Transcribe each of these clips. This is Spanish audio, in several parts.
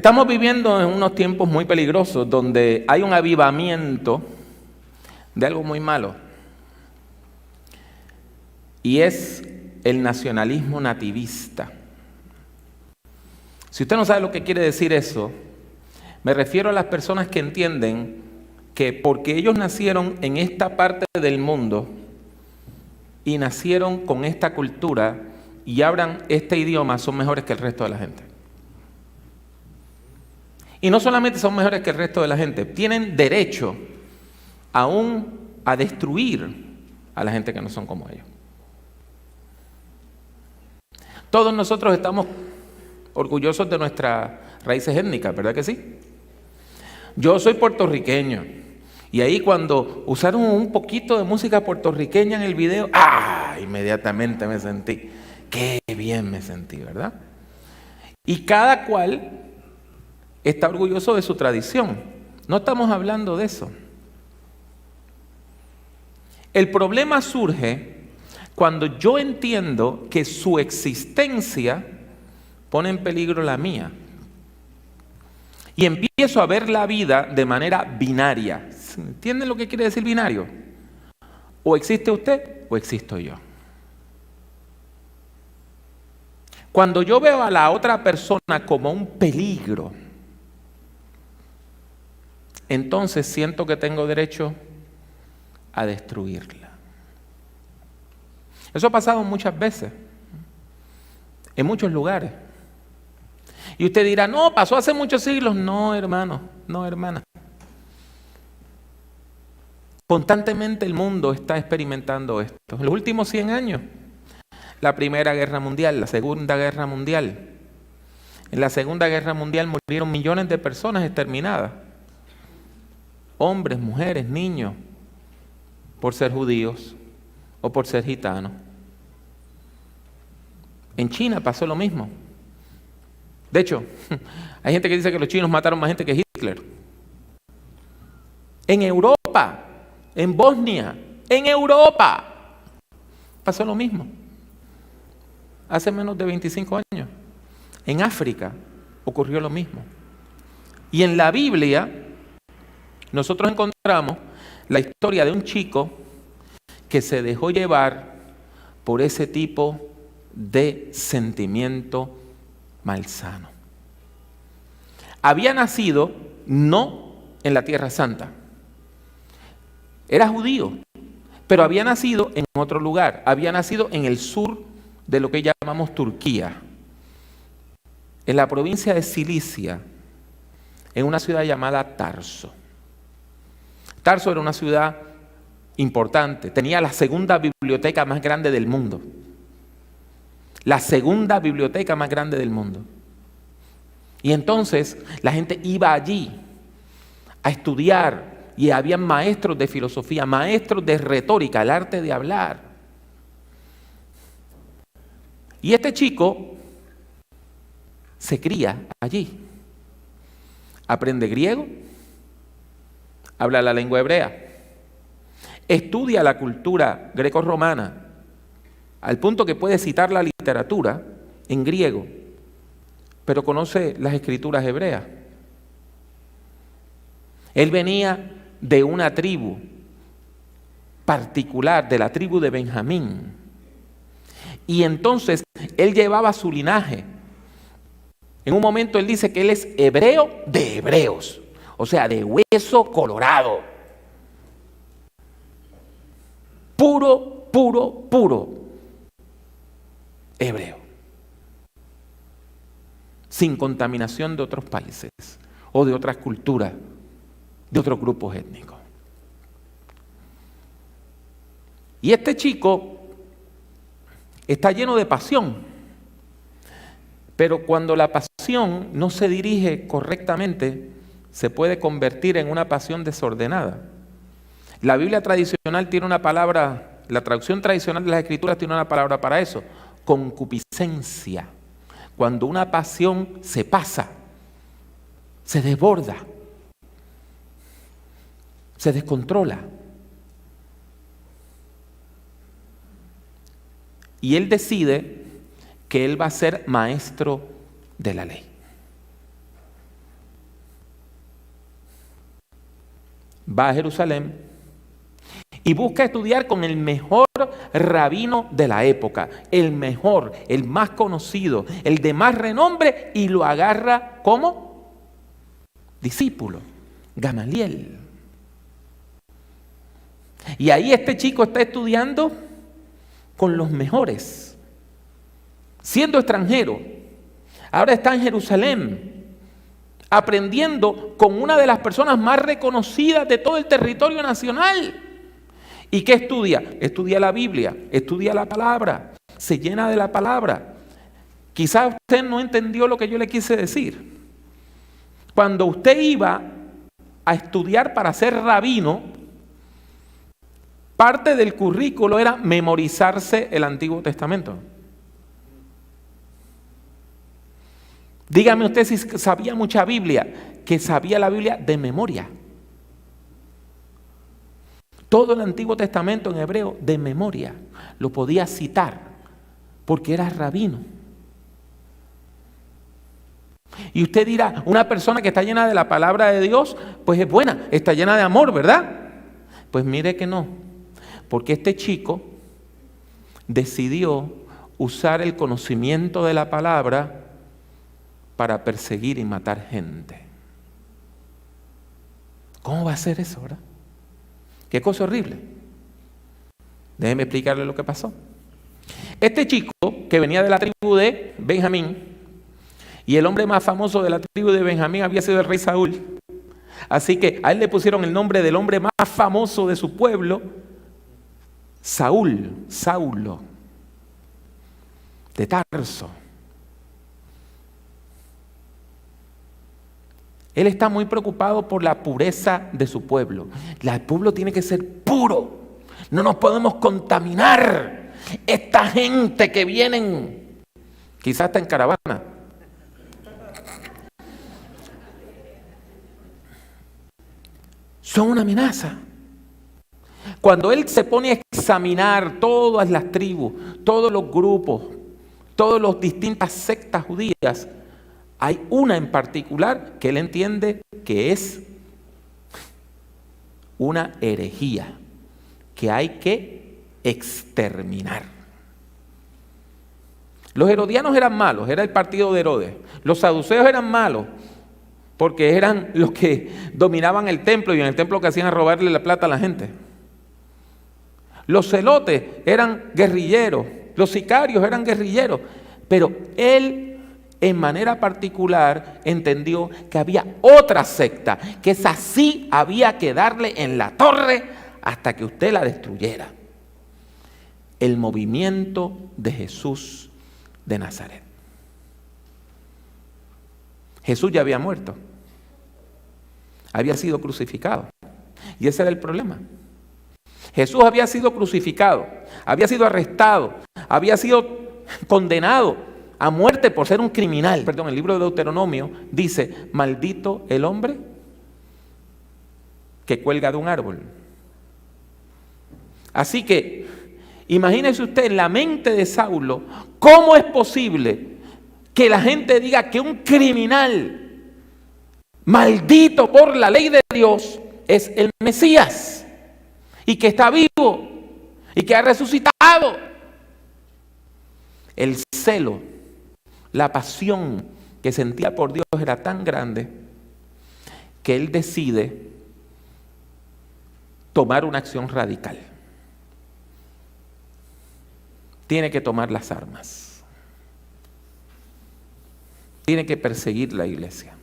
Estamos viviendo en unos tiempos muy peligrosos donde hay un avivamiento de algo muy malo. Y es el nacionalismo nativista. Si usted no sabe lo que quiere decir eso, me refiero a las personas que entienden que porque ellos nacieron en esta parte del mundo y nacieron con esta cultura y hablan este idioma, son mejores que el resto de la gente. Y no solamente son mejores que el resto de la gente, tienen derecho aún a destruir a la gente que no son como ellos. Todos nosotros estamos orgullosos de nuestras raíces étnicas, ¿verdad que sí? Yo soy puertorriqueño y ahí cuando usaron un poquito de música puertorriqueña en el video, inmediatamente me sentí, qué bien me sentí, ¿verdad? Y cada cual está orgulloso de su tradición. No estamos hablando de eso. El problema surge cuando yo entiendo que su existencia pone en peligro la mía. Y empiezo a ver la vida de manera binaria. ¿Entienden lo que quiere decir binario? O existe usted o existo yo. Cuando yo veo a la otra persona como un peligro, entonces siento que tengo derecho a destruirla. Eso ha pasado muchas veces, en muchos lugares. Y usted dirá, no, pasó hace muchos siglos. No, hermano, no, hermana. Constantemente el mundo está experimentando esto. En los últimos 100 años, la Primera Guerra Mundial, la Segunda Guerra Mundial. En la Segunda Guerra Mundial murieron millones de personas exterminadas. Hombres, mujeres, niños, por ser judíos o por ser gitanos. En China pasó lo mismo. De hecho, hay gente que dice que los chinos mataron más gente que Hitler. En Europa, en Bosnia, en Europa, pasó lo mismo. Hace menos de 25 años. En África ocurrió lo mismo. Y en la Biblia, nosotros encontramos la historia de un chico que se dejó llevar por ese tipo de sentimiento malsano. Había nacido no en la Tierra Santa. Era judío, pero había nacido en otro lugar. Había nacido en el sur de lo que llamamos Turquía, en la provincia de Cilicia, en una ciudad llamada Tarso. Tarso era una ciudad importante, tenía la segunda biblioteca más grande del mundo. La segunda biblioteca más grande del mundo. Y entonces la gente iba allí a estudiar y había maestros de filosofía, maestros de retórica, el arte de hablar. Y este chico se cría allí. Aprende griego, habla la lengua hebrea, estudia la cultura greco-romana, al punto que puede citar la literatura en griego, pero conoce las escrituras hebreas. Él venía de una tribu particular, de la tribu de Benjamín, y entonces él llevaba su linaje. En un momento él dice que él es hebreo de hebreos, o sea, de hueso colorado. Puro, puro, puro hebreo. Sin contaminación de otros países o de otras culturas, de otros grupos étnicos. Y este chico está lleno de pasión, pero cuando la pasión no se dirige correctamente, se puede convertir en una pasión desordenada. La Biblia tradicional tiene una palabra, la traducción tradicional de las Escrituras tiene una palabra para eso: concupiscencia. Cuando una pasión se pasa, se desborda, se descontrola. Y él decide que él va a ser maestro de la ley. va a Jerusalén y busca estudiar con el mejor rabino de la época, el mejor, el más conocido, el de más renombre, y lo agarra como discípulo, Gamaliel. Y ahí este chico está estudiando con los mejores, siendo extranjero. Ahora está en Jerusalén, aprendiendo con una de las personas más reconocidas de todo el territorio nacional. ¿Y qué estudia? Estudia la Biblia, estudia la palabra, se llena de la palabra. Quizás usted no entendió lo que yo le quise decir. Cuando usted iba a estudiar para ser rabino, parte del currículo era memorizarse el Antiguo Testamento. Dígame usted si sabía mucha Biblia, que sabía la Biblia de memoria. Todo el Antiguo Testamento en hebreo de memoria lo podía citar porque era rabino. Y usted dirá, una persona que está llena de la palabra de Dios, pues es buena, está llena de amor, ¿verdad? Pues mire que no, porque este chico decidió usar el conocimiento de la palabra para perseguir y matar gente. ¿Cómo va a ser eso, verdad? Qué cosa horrible. Déjeme explicarle lo que pasó. Este chico, que venía de la tribu de Benjamín, y el hombre más famoso de la tribu de Benjamín había sido el rey Saúl. Así que a él le pusieron el nombre del hombre más famoso de su pueblo, Saulo, de Tarso. Él está muy preocupado por la pureza de su pueblo. El pueblo tiene que ser puro. No nos podemos contaminar. Esta gente que vienen, quizás está en caravana, son una amenaza. Cuando él se pone a examinar todas las tribus, todos los grupos, todas las distintas sectas judías, hay una en particular que él entiende que es una herejía, que hay que exterminar. Los herodianos eran malos, era el partido de Herodes. Los saduceos eran malos, porque eran los que dominaban el templo, y en el templo lo que hacían era robarle la plata a la gente. Los celotes eran guerrilleros, los sicarios eran guerrilleros, pero él en manera particular entendió que había otra secta, que esa sí había que darle en la torre hasta que usted la destruyera. El movimiento de Jesús de Nazaret. Jesús ya había muerto, había sido crucificado, y ese era el problema. Jesús había sido crucificado, había sido arrestado, había sido condenado a muerte por ser un criminal. Perdón, el libro de Deuteronomio dice, maldito el hombre que cuelga de un árbol. Así que, imagínese usted en la mente de Saulo, ¿cómo es posible que la gente diga que un criminal maldito por la ley de Dios es el Mesías, y que está vivo, y que ha resucitado? El celo, la pasión que sentía por Dios era tan grande que él decide tomar una acción radical. Tiene que tomar las armas. Tiene que perseguir la iglesia.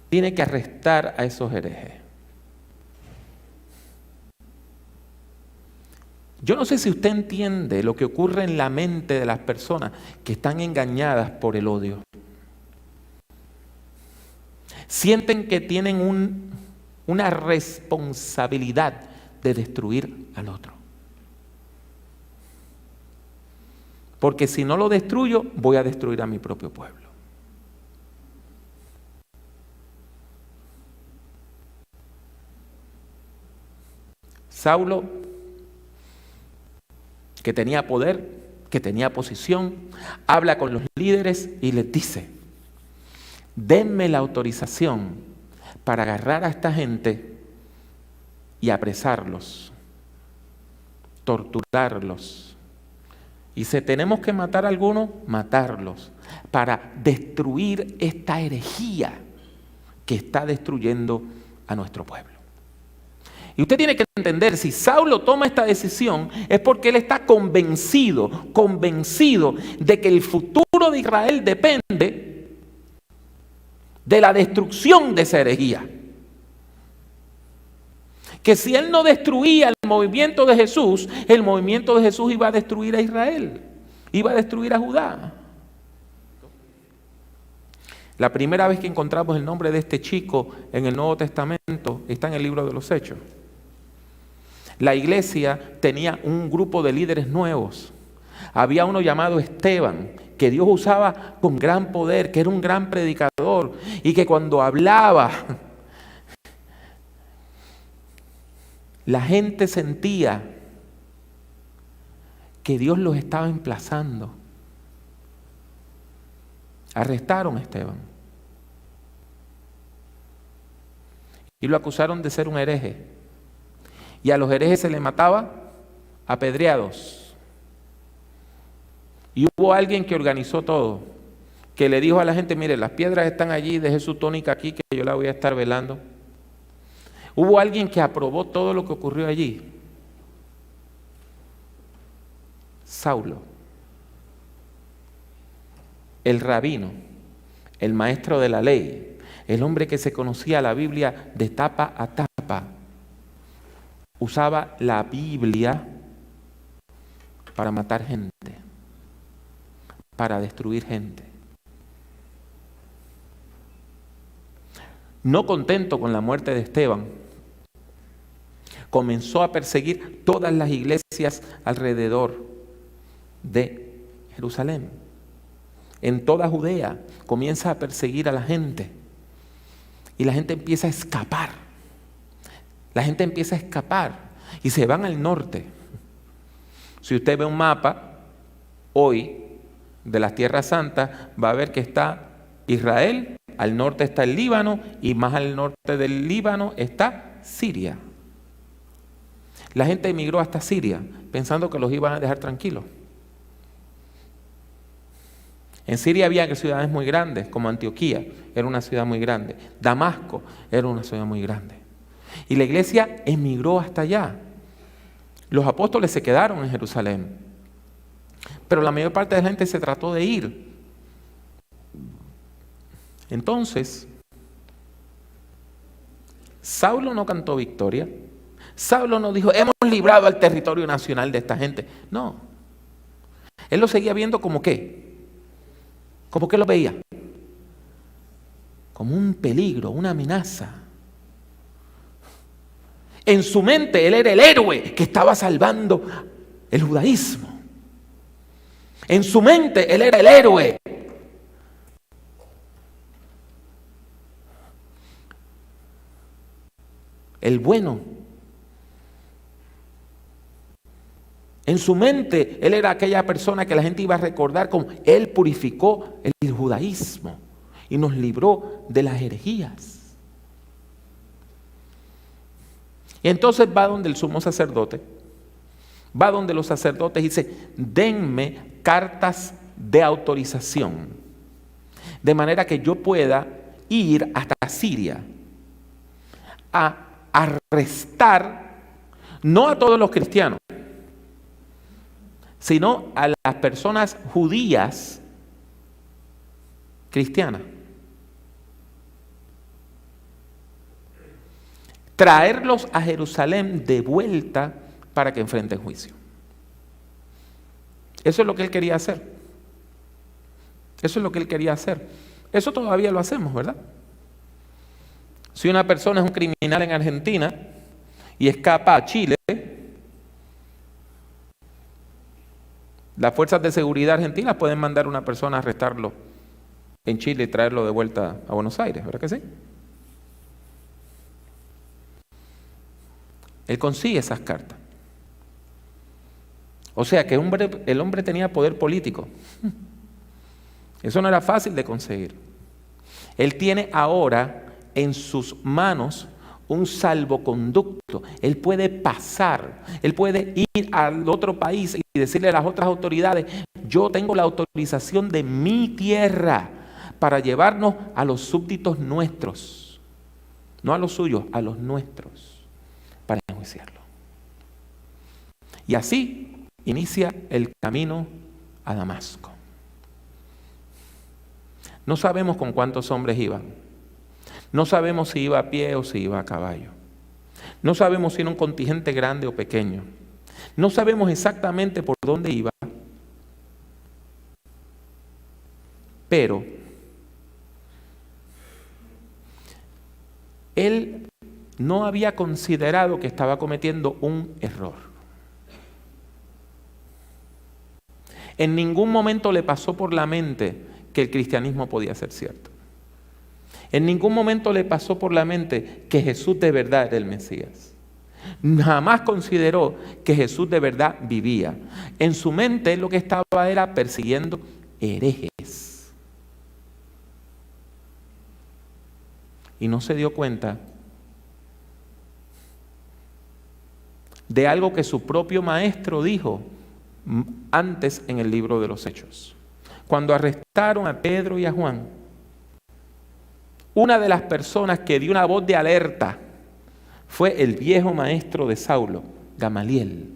Tiene que arrestar a esos herejes. Yo no sé si usted entiende lo que ocurre en la mente de las personas que están engañadas por el odio. Sienten que tienen una responsabilidad de destruir al otro. Porque si no lo destruyo, voy a destruir a mi propio pueblo. Saulo, que tenía poder, que tenía posición, habla con los líderes y les dice, denme la autorización para agarrar a esta gente y apresarlos, torturarlos. Y si tenemos que matar a algunos, matarlos, para destruir esta herejía que está destruyendo a nuestro pueblo. Y usted tiene que entender, si Saulo toma esta decisión, es porque él está convencido de que el futuro de Israel depende de la destrucción de esa herejía. Que si él no destruía el movimiento de Jesús, el movimiento de Jesús iba a destruir a Israel, iba a destruir a Judá. La primera vez que encontramos el nombre de este chico en el Nuevo Testamento está en el libro de los Hechos. La iglesia tenía un grupo de líderes nuevos. Había uno llamado Esteban, que Dios usaba con gran poder, que era un gran predicador y que cuando hablaba, la gente sentía que Dios los estaba emplazando. Arrestaron a Esteban y lo acusaron de ser un hereje. Y a los herejes se les mataba apedreados. Y hubo alguien que organizó todo, que le dijo a la gente: mire, las piedras están allí, deje su túnica aquí que yo la voy a estar velando. Hubo alguien que aprobó todo lo que ocurrió allí. Saulo, el rabino, el maestro de la ley, el hombre que se conocía la Biblia de tapa a tapa, usaba la Biblia para matar gente, para destruir gente. No contento con la muerte de Esteban, comenzó a perseguir todas las iglesias alrededor de Jerusalén. En toda Judea comienza a perseguir a la gente y la gente empieza a escapar. La gente empieza a escapar y se van al norte. Si usted ve un mapa hoy de las Tierras Santas, va a ver que está Israel, al norte está el Líbano y más al norte del Líbano está Siria. La gente emigró hasta Siria pensando que los iban a dejar tranquilos. En Siria había ciudades muy grandes, como Antioquía, era una ciudad muy grande. Damasco era una ciudad muy grande. Y la iglesia emigró hasta allá. Los apóstoles se quedaron en Jerusalén. Pero la mayor parte de la gente se trató de ir. Entonces, Saulo no cantó victoria. Saulo no dijo: hemos librado al territorio nacional de esta gente. No. Él lo seguía viendo como ¿qué? ¿Cómo que lo veía? Como un peligro, una amenaza. En su mente él era el héroe que estaba salvando el judaísmo. En su mente él era el héroe. El bueno. En su mente él era aquella persona que la gente iba a recordar como él purificó el judaísmo y nos libró de las herejías. Y entonces va donde el sumo sacerdote, va donde los sacerdotes y dice: denme cartas de autorización, de manera que yo pueda ir hasta Siria a arrestar no a todos los cristianos, sino a las personas judías cristianas. Traerlos a Jerusalén de vuelta para que enfrenten juicio. Eso es lo que él quería hacer. Eso es lo que él quería hacer. Eso todavía lo hacemos, ¿verdad? Si una persona es un criminal en Argentina y escapa a Chile, las fuerzas de seguridad argentinas pueden mandar a una persona a arrestarlo en Chile y traerlo de vuelta a Buenos Aires, ¿verdad que sí? Él consigue esas cartas. O sea que el hombre tenía poder político. Eso no era fácil de conseguir. Él tiene ahora en sus manos un salvoconducto. Él puede pasar, él puede ir al otro país y decirle a las otras autoridades: yo tengo la autorización de mi tierra para llevarnos a los súbditos nuestros, no a los suyos, a los nuestros, para enjuiciarlo. Y así inicia el camino a Damasco. No sabemos con cuántos hombres iban. No sabemos si iba a pie o si iba a caballo. No sabemos si era un contingente grande o pequeño. No sabemos exactamente por dónde iba. Pero él no había considerado que estaba cometiendo un error. En ningún momento le pasó por la mente que el cristianismo podía ser cierto. En ningún momento le pasó por la mente que Jesús de verdad era el Mesías. Jamás consideró que Jesús de verdad vivía. En su mente lo que estaba era persiguiendo herejes. Y no se dio cuenta de algo que su propio maestro dijo antes en el libro de los Hechos. Cuando arrestaron a Pedro y a Juan, una de las personas que dio una voz de alerta fue el viejo maestro de Saulo, Gamaliel.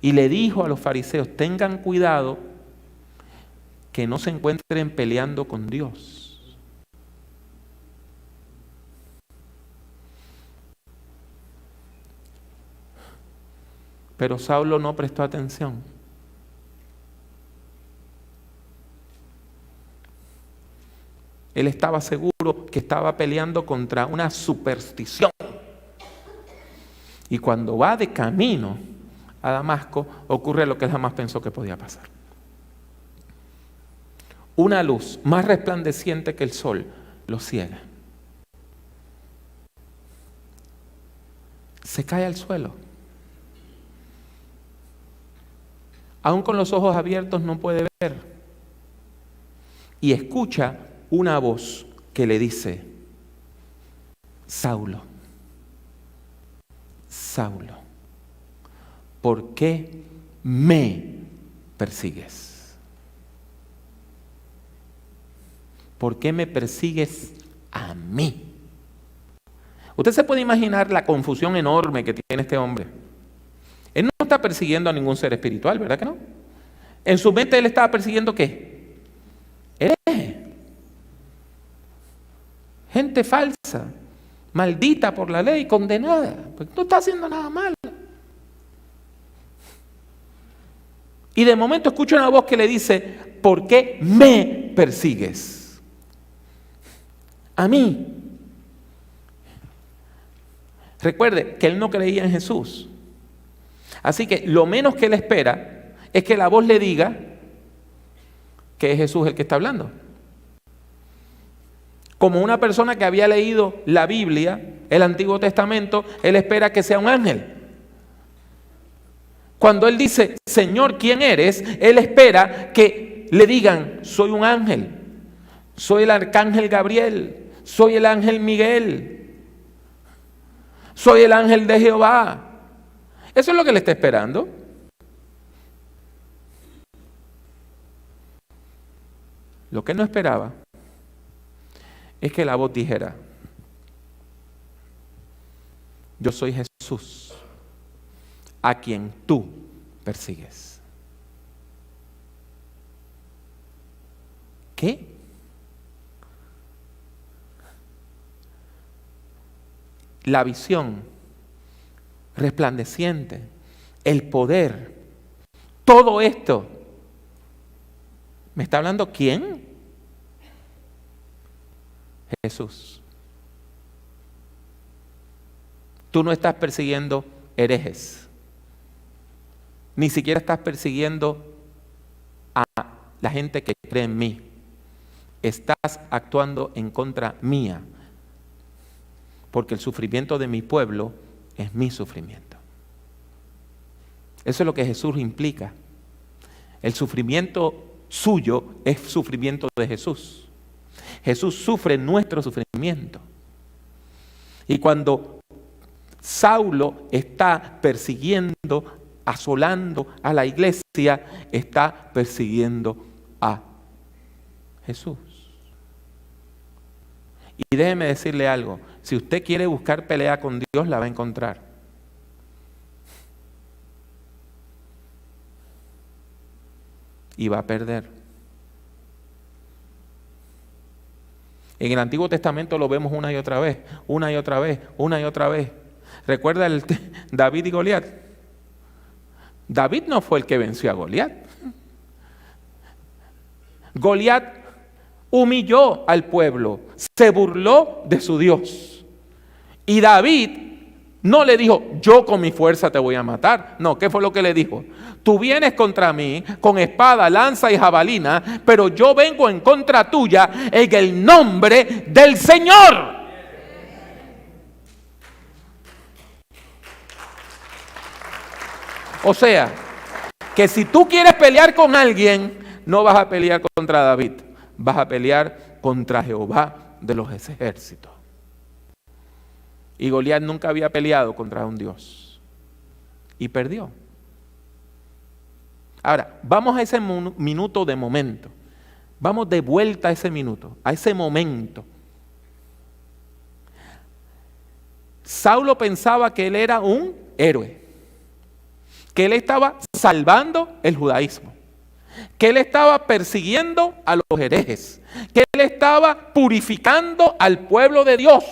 Y le dijo a los fariseos: tengan cuidado que no se encuentren peleando con Dios. Pero Saulo no prestó atención. Él estaba seguro que estaba peleando contra una superstición. Y cuando va de camino a Damasco, ocurre lo que él jamás pensó que podía pasar. Una luz más resplandeciente que el sol lo ciega. Se cae al suelo. Aún con los ojos abiertos no puede ver. Y escucha una voz que le dice: Saulo, Saulo, ¿por qué me persigues? ¿Por qué me persigues a mí? Usted se puede imaginar la confusión enorme que tiene este hombre. Él no está persiguiendo a ningún ser espiritual, ¿verdad que no? En su mente él estaba persiguiendo ¿qué? Hereje. Gente falsa, maldita por la ley, condenada, porque no está haciendo nada malo. Y de momento escucha una voz que le dice: ¿por qué me persigues? A mí. Recuerde que él no creía en Jesús. Así que lo menos que él espera es que la voz le diga que es Jesús el que está hablando. Como una persona que había leído la Biblia, el Antiguo Testamento, él espera que sea un ángel. Cuando él dice: Señor, ¿quién eres?, él espera que le digan: soy un ángel, soy el arcángel Gabriel, soy el ángel Miguel, soy el ángel de Jehová. Eso es lo que él está esperando. Lo que él no esperaba es que la voz dijera: yo soy Jesús, a quien tú persigues. ¿Qué? La visión resplandeciente, el poder, todo esto. ¿Me está hablando quién? Jesús. Tú no estás persiguiendo herejes, ni siquiera estás persiguiendo a la gente que cree en mí. Estás actuando en contra mía, porque el sufrimiento de mi pueblo es mi sufrimiento. Eso es lo que Jesús implica. El sufrimiento suyo es sufrimiento de Jesús. Jesús sufre nuestro sufrimiento. Y cuando Saulo está persiguiendo, asolando a la iglesia, está persiguiendo a Jesús. Y déjeme decirle algo, si usted quiere buscar pelea con Dios, la va a encontrar. Y va a perder. En el Antiguo Testamento lo vemos una y otra vez, una y otra vez, una y otra vez. ¿Recuerda David y Goliat? David no fue el que venció a Goliat. Goliat humilló al pueblo, se burló de su Dios. Y David no le dijo, yo con mi fuerza te voy a matar. No, ¿qué fue lo que le dijo? Tú vienes contra mí con espada, lanza y jabalina, pero yo vengo en contra tuya en el nombre del Señor. O sea, que si tú quieres pelear con alguien, no vas a pelear contra David, vas a pelear contra Jehová de los ejércitos. Y Goliat nunca había peleado contra un Dios. Y perdió. Ahora, vamos a ese minuto de momento. Vamos de vuelta a ese minuto, a ese momento. Saulo pensaba que él era un héroe, que él estaba salvando el judaísmo, que él estaba persiguiendo a los herejes, que él estaba purificando al pueblo de Dios.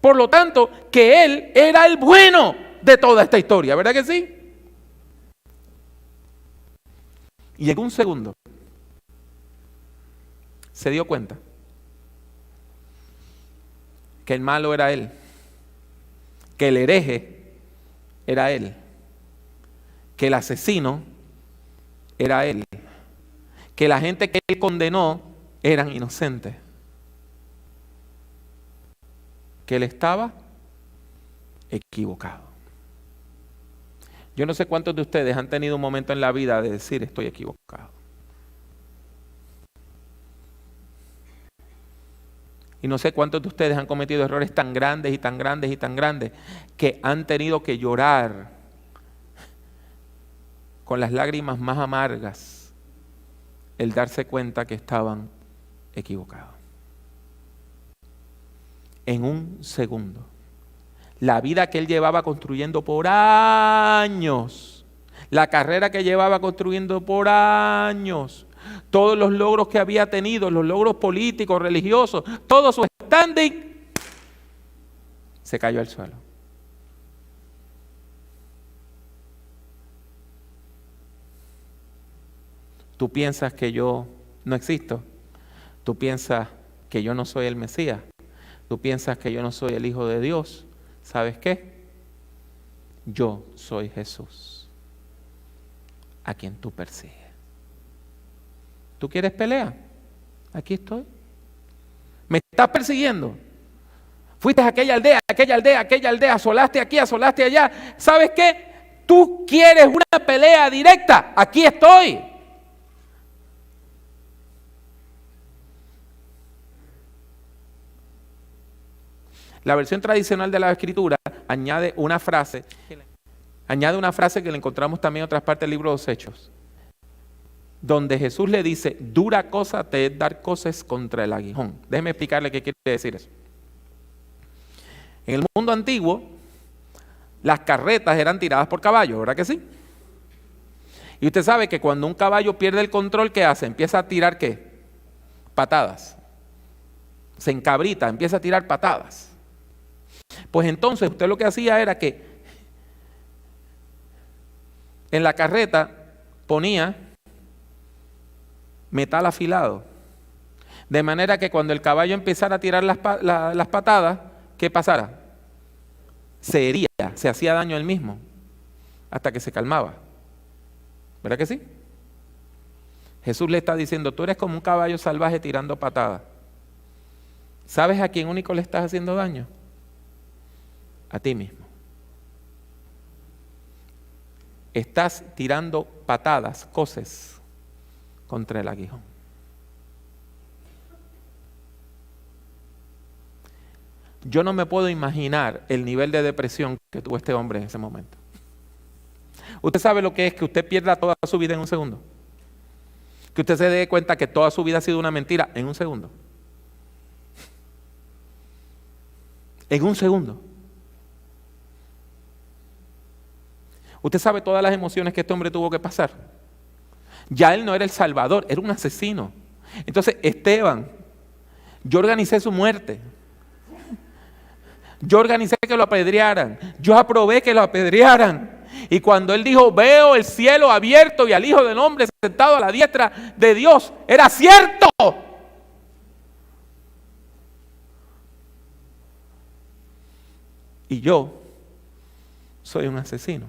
Por lo tanto, que él era el bueno de toda esta historia, ¿verdad que sí? Y en un segundo se dio cuenta que el malo era él, que el hereje era él, que el asesino era él, que la gente que él condenó eran inocentes, que él estaba equivocado. Yo no sé cuántos de ustedes han tenido un momento en la vida de decir estoy equivocado. Y no sé cuántos de ustedes han cometido errores tan grandes y tan grandes y tan grandes que han tenido que llorar con las lágrimas más amargas el darse cuenta que estaban equivocados. En un segundo. La vida que él llevaba construyendo por años, la carrera que llevaba construyendo por años, todos los logros que había tenido, los logros políticos, religiosos, todo su standing, se cayó al suelo. Tú piensas que yo no existo, tú piensas que yo no soy el Mesías, tú piensas que yo no soy el Hijo de Dios. ¿Sabes qué? Yo soy Jesús, a quien tú persigues. ¿Tú quieres pelea? Aquí estoy. ¿Me estás persiguiendo? Fuiste a aquella aldea, asolaste aquí, asolaste allá. ¿Sabes qué? Tú quieres una pelea directa. Aquí estoy. La versión tradicional de la Escritura añade una frase que le encontramos también en otras partes del libro de los Hechos, donde Jesús le dice, dura cosa te es dar coces contra el aguijón. Déjeme explicarle qué quiere decir eso. En el mundo antiguo, las carretas eran tiradas por caballos, ¿verdad que sí? Y usted sabe que cuando un caballo pierde el control, ¿qué hace? Empieza a tirar ¿qué? Patadas. Se encabrita, empieza a tirar patadas. Pues entonces usted lo que hacía era que en la carreta ponía metal afilado, de manera que cuando el caballo empezara a tirar las patadas, ¿qué pasara? Se hería, se hacía daño él mismo, hasta que se calmaba. ¿Verdad que sí? Jesús le está diciendo, tú eres como un caballo salvaje tirando patadas. ¿Sabes a quién único le estás haciendo daño? A ti mismo. Estás tirando patadas, coces, contra el aguijón. Yo no me puedo imaginar el nivel de depresión que tuvo este hombre en ese momento. ¿Usted sabe lo que es que usted pierda toda su vida en un segundo? Que usted se dé cuenta que toda su vida ha sido una mentira en un segundo. En un segundo. Usted sabe todas las emociones que este hombre tuvo que pasar. Ya él no era el Salvador, era un asesino. Entonces, Esteban, yo organicé su muerte. Yo organicé que lo apedrearan. Yo aprobé que lo apedrearan. Y cuando él dijo, veo el cielo abierto y al Hijo del Hombre sentado a la diestra de Dios, era cierto. Y yo soy un asesino.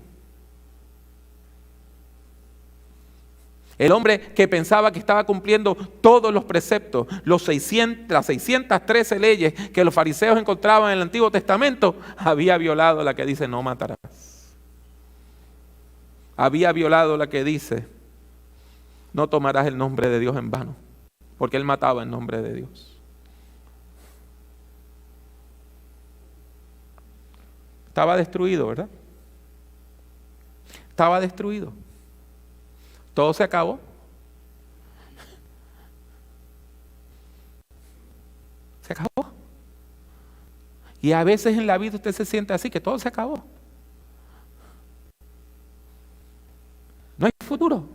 El hombre que pensaba que estaba cumpliendo todos los preceptos, las 613 leyes que los fariseos encontraban en el Antiguo Testamento, había violado la que dice no matarás. Había violado la que dice no tomarás el nombre de Dios en vano, porque él mataba en nombre de Dios. Estaba destruido, ¿verdad? Estaba destruido. Todo se acabó. Se acabó. Y a veces en la vida usted se siente así, que todo se acabó. No hay futuro.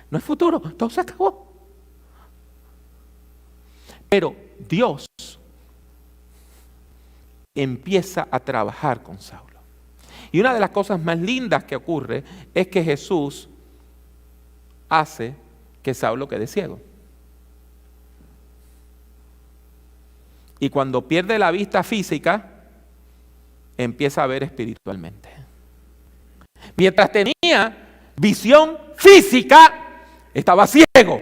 No hay futuro. Todo se acabó. Pero Dios empieza a trabajar con Saulo. Y una de las cosas más lindas que ocurre es que Jesús hace que Saulo quede ciego. Y cuando pierde la vista física, empieza a ver espiritualmente. Mientras tenía visión física, estaba ciego.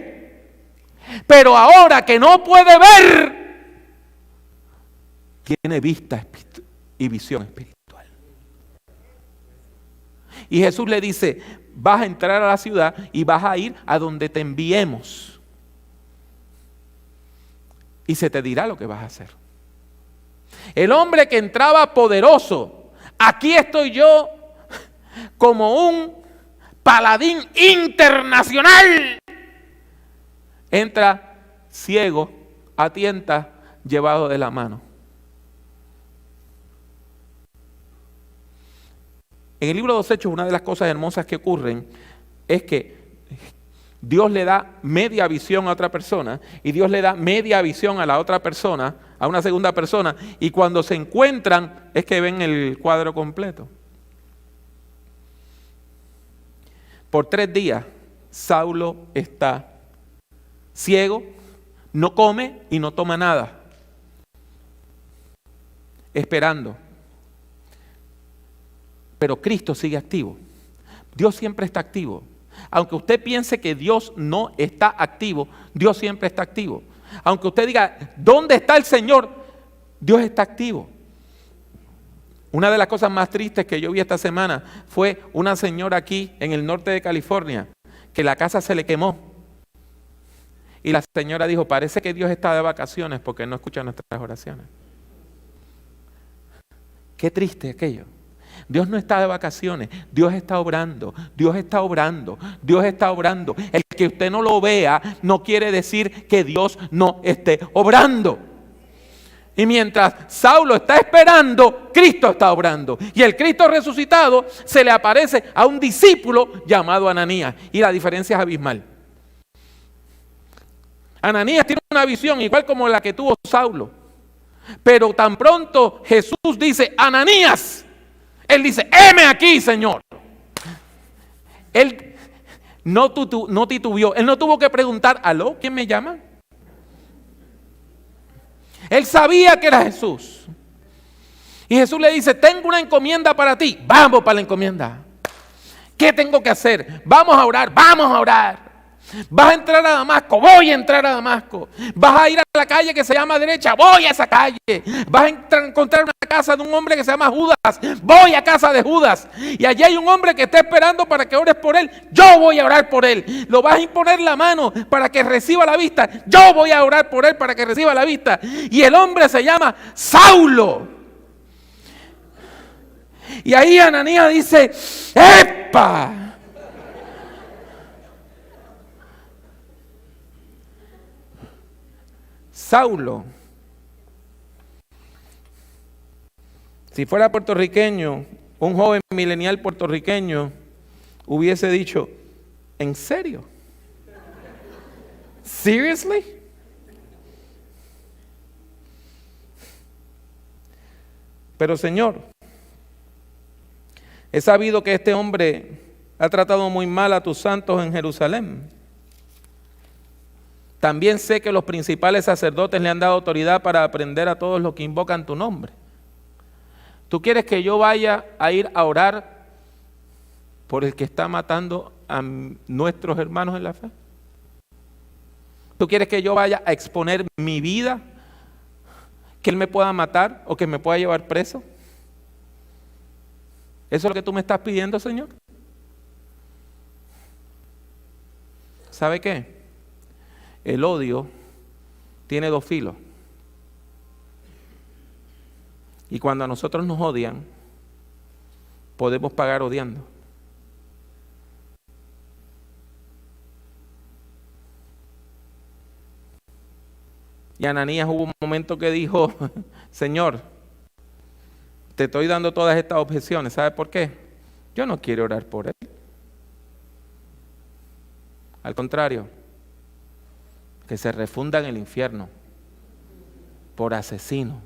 Pero ahora que no puede ver, tiene vista y visión espiritual. Y Jesús le dice, vas a entrar a la ciudad y vas a ir a donde te enviemos. Y se te dirá lo que vas a hacer. El hombre que entraba poderoso, aquí estoy yo como un paladín internacional. Entra ciego, a tientas, llevado de la mano. En el libro de los Hechos, una de las cosas hermosas que ocurren es que Dios le da media visión a otra persona y Dios le da media visión a la otra persona, a una segunda persona, y cuando se encuentran es que ven el cuadro completo. Por 3 días, Saulo está ciego, no come y no toma nada, esperando. Pero Cristo sigue activo. Dios siempre está activo. Aunque usted piense que Dios no está activo, Dios siempre está activo. Aunque usted diga, ¿dónde está el Señor? Dios está activo. Una de las cosas más tristes que yo vi esta semana fue una señora aquí en el norte de California, que la casa se le quemó. Y la señora dijo, parece que Dios está de vacaciones porque no escucha nuestras oraciones. Qué triste aquello. Dios no está de vacaciones, Dios está obrando, Dios está obrando, Dios está obrando. El que usted no lo vea no quiere decir que Dios no esté obrando. Y mientras Saulo está esperando, Cristo está obrando. Y el Cristo resucitado se le aparece a un discípulo llamado Ananías. Y la diferencia es abismal. Ananías tiene una visión igual como la que tuvo Saulo. Pero tan pronto Jesús dice, Ananías, él dice, heme aquí, Señor. Él no titubeó. Él no tuvo que preguntar, ¿aló? ¿Quién me llama? Él sabía que era Jesús. Y Jesús le dice, tengo una encomienda para ti. Vamos para la encomienda. ¿Qué tengo que hacer? Vamos a orar, vamos a orar. Vas a entrar a Damasco, voy a entrar a Damasco. Vas a ir a la calle que se llama derecha, voy a esa calle. Vas a encontrar una casa de un hombre que se llama Judas, voy a casa de Judas. Y allí hay un hombre que está esperando para que ores por él, yo voy a orar por él. Lo vas a imponer la mano para que reciba la vista, yo voy a orar por él para que reciba la vista. Y el hombre se llama Saulo. Y ahí Ananías dice, ¡epa! Saulo, si fuera puertorriqueño, un joven milenial puertorriqueño hubiese dicho, ¿en serio? ¿Seriously? Pero Señor, he sabido que este hombre ha tratado muy mal a tus santos en Jerusalén. También sé que los principales sacerdotes le han dado autoridad para aprender a todos los que invocan tu nombre. ¿Tú quieres que yo vaya a ir a orar por el que está matando a nuestros hermanos en la fe? ¿Tú quieres que yo vaya a exponer mi vida, que él me pueda matar o que me pueda llevar preso? ¿Eso es lo que tú me estás pidiendo, Señor? ¿Sabe qué? El odio tiene dos filos. Y cuando a nosotros nos odian, podemos pagar odiando. Y Ananías hubo un momento que dijo, Señor, te estoy dando todas estas objeciones. ¿Sabe por qué? Yo no quiero orar por él. Al contrario, que se refunda en el infierno por asesino.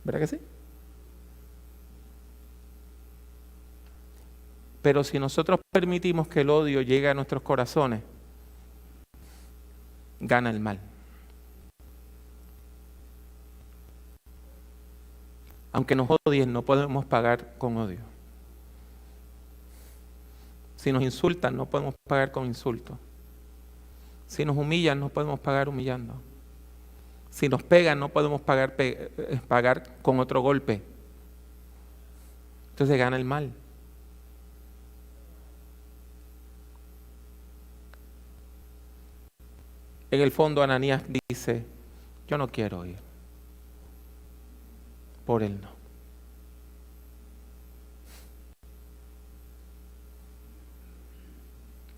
¿Verdad que sí? Pero si nosotros permitimos que el odio llegue a nuestros corazones, gana el mal. Aunque nos odien, no podemos pagar con odio. Si nos insultan, no podemos pagar con insultos. Si nos humillan, no podemos pagar humillando. Si nos pegan, no podemos pagar con otro golpe. Entonces gana el mal. En el fondo, Ananías dice, yo no quiero ir. Por él no.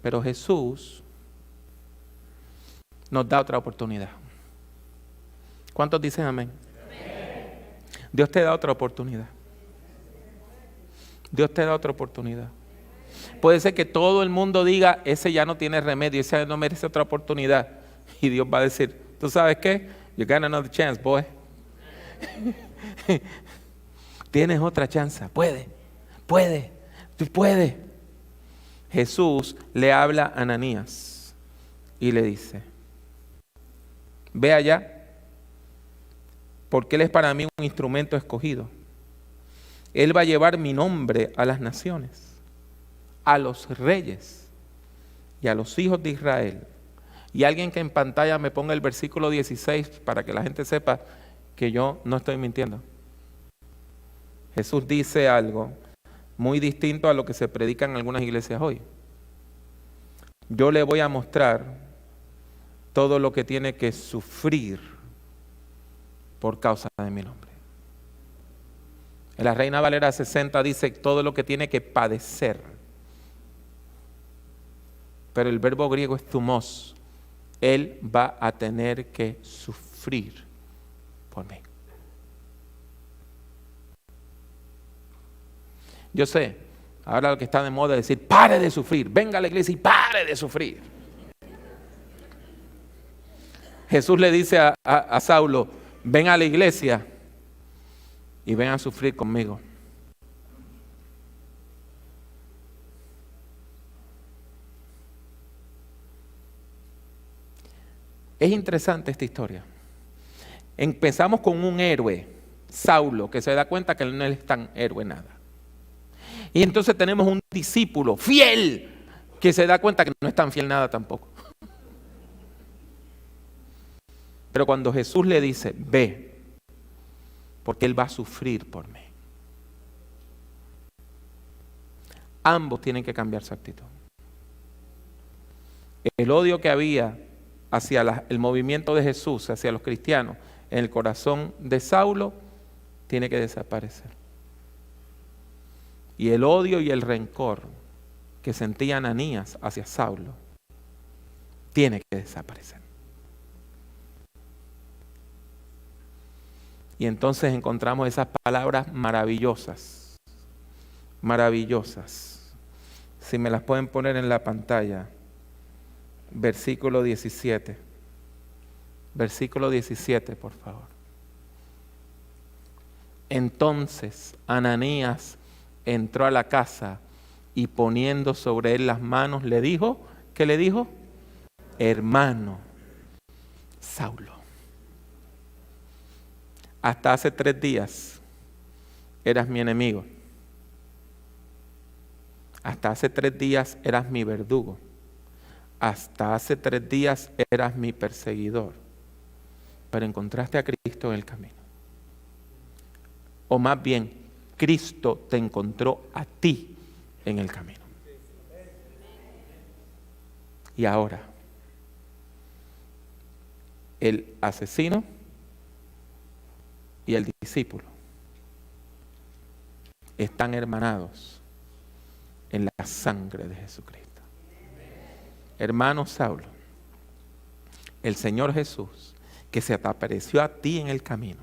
Pero Jesús nos da otra oportunidad. ¿Cuántos dicen amén? Amén. Dios te da otra oportunidad. Dios te da otra oportunidad. Puede ser que todo el mundo diga, ese ya no tiene remedio, ese no merece otra oportunidad. Y Dios va a decir, ¿tú sabes qué? You got another chance, boy. Tienes otra chance. Tú puedes. Jesús le habla a Ananías y le dice, ve allá, porque él es para mí un instrumento escogido. Él va a llevar mi nombre a las naciones, a los reyes y a los hijos de Israel. Y alguien que en pantalla me ponga el versículo 16 para que la gente sepa que yo no estoy mintiendo. Jesús dice algo muy distinto a lo que se predica en algunas iglesias hoy. Yo le voy a mostrar todo lo que tiene que sufrir por causa de mi nombre. En la Reina Valera 60 dice todo lo que tiene que padecer. Pero el verbo griego es thumos. Él va a tener que sufrir por mí. Yo sé, ahora lo que está de moda es decir, pare de sufrir, venga a la iglesia y pare de sufrir. Jesús le dice a Saulo, ven a la iglesia y ven a sufrir conmigo. Es interesante esta historia. Empezamos con un héroe, Saulo, que se da cuenta que él no es tan héroe nada. Y entonces tenemos un discípulo fiel que se da cuenta que no es tan fiel nada tampoco. Pero cuando Jesús le dice, ve, porque Él va a sufrir por mí. Ambos tienen que cambiar su actitud. El odio que había hacia el movimiento de Jesús, hacia los cristianos, en el corazón de Saulo, tiene que desaparecer. Y el odio y el rencor que sentía Ananías hacia Saulo, tiene que desaparecer. Y entonces encontramos esas palabras maravillosas, maravillosas. Si me las pueden poner en la pantalla. Versículo 17. Versículo 17, por favor. Entonces Ananías entró a la casa y poniendo sobre él las manos le dijo, ¿qué le dijo? Hermano Saulo, hasta hace 3 días eras mi enemigo. Hasta hace 3 días eras mi verdugo. Hasta hace 3 días eras mi perseguidor, pero encontraste a Cristo en el camino. O más bien, Cristo te encontró a ti en el camino. Y ahora, el asesino y el discípulo están hermanados en la sangre de Jesucristo. Hermano Saulo, el Señor Jesús, que se te apareció a ti en el camino,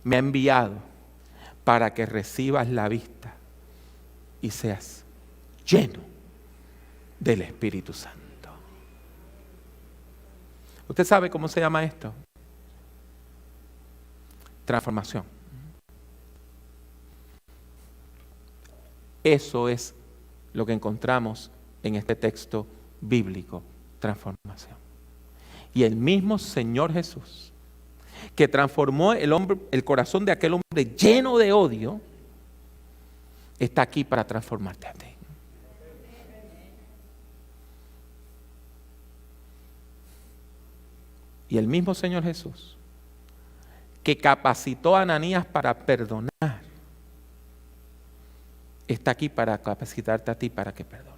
me ha enviado para que recibas la vista y seas lleno del Espíritu Santo. ¿Usted sabe cómo se llama esto? Transformación. Eso es lo que encontramos en este texto bíblico, transformación. Y el mismo Señor Jesús, que transformó el corazón de aquel hombre lleno de odio, está aquí para transformarte a ti. Y el mismo Señor Jesús, que capacitó a Ananías para perdonar, está aquí para capacitarte a ti para que perdones.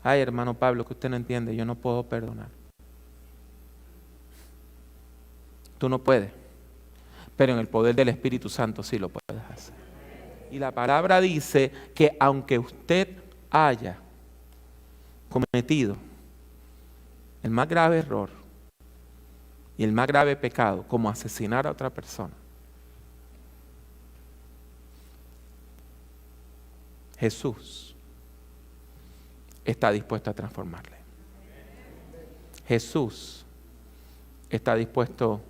Ay, hermano Pablo, que usted no entiende, yo no puedo perdonar. Tú no puedes, pero en el poder del Espíritu Santo sí lo puedes hacer. Y la palabra dice que aunque usted haya cometido el más grave error y el más grave pecado, como asesinar a otra persona, Jesús está dispuesto a transformarle. Jesús está dispuesto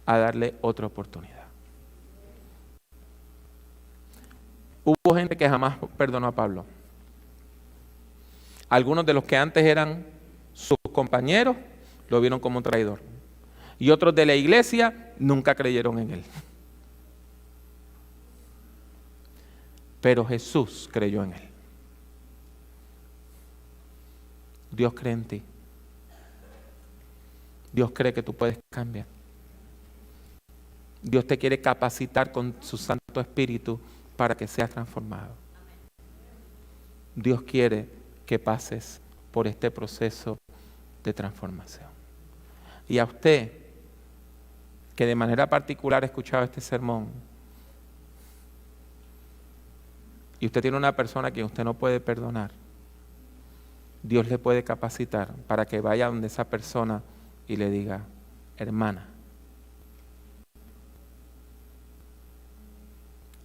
a darle otra oportunidad. Hubo gente que jamás perdonó a Pablo. Algunos de los que antes eran sus compañeros lo vieron como un traidor. Y otros de la iglesia nunca creyeron en él. Pero Jesús creyó en él. Dios cree en ti. Dios cree que tú puedes cambiar. Dios te quiere capacitar con su Santo Espíritu para que seas transformado. Dios quiere que pases por este proceso de transformación. Y a usted, que de manera particular ha escuchado este sermón, y usted tiene una persona a quien usted no puede perdonar, Dios le puede capacitar para que vaya donde esa persona y le diga, hermana,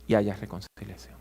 y haya reconciliación.